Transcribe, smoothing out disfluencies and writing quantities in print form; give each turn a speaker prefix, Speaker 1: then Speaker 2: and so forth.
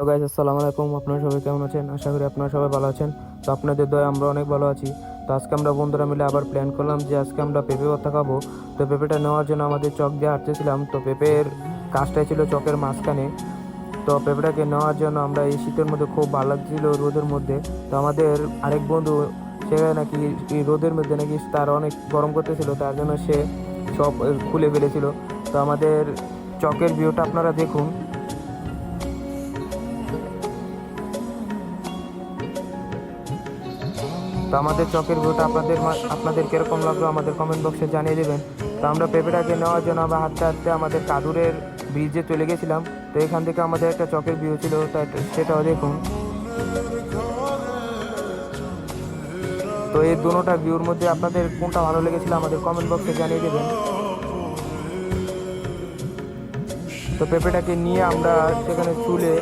Speaker 1: তো গাইস, আসসালামু আলাইকুম। আপনারা সবাই কেমন আছেন? আশা করি আপনারা সবাই ভালো আছেন। তো আপনাদের দয়া আমরা অনেক ভালো আছি। তো আজকে আমরা বন্ধুরা মিলে আবার প্ল্যান করলাম যে আজকে আমরা পেঁপে ভর্তা খাবো। তো পেঁপেটা নেওয়ার জন্য আমাদের চক দিয়ে হাঁটতেছিলাম। তো পেঁপের গাছটাই ছিল চকের মাঝখানে। তো পেঁপেটাকে নেওয়ার জন্য আমরা এই শীতের মধ্যে খুব ভালো লাগছিল রোদের মধ্যে। তো আমাদের আরেক বন্ধু, সে নাকি এই রোদের মধ্যে নাকি তার অনেক গরম করতেছিল, তার জন্য সে সব খুলে ফেলেছিল। তো আমাদের চকের ভিউটা আপনারা দেখুন। তো আমাদের চকের ভিউটা আপনাদের কিরকম লাগলো আমাদের কমেন্ট বক্সে জানিয়ে দেবেন। তো আমরা পেঁপেটাকে নেওয়ার জন্য আমরা হাঁটতে হাঁটতে আমাদের কাদুরের ব্রিজে চলে গেছিলাম। তো এখান থেকে আমাদের একটা চকের ভিউ ছিল, তা সেটাও দেখুন। তো এই দুটোটা ভিউর মধ্যে আপনাদের কোনটা ভালো লেগেছিল আমাদের কমেন্ট বক্সে জানিয়ে দেবেন। তো পেঁপেটাকে নিয়ে আমরা সেখানে চুলে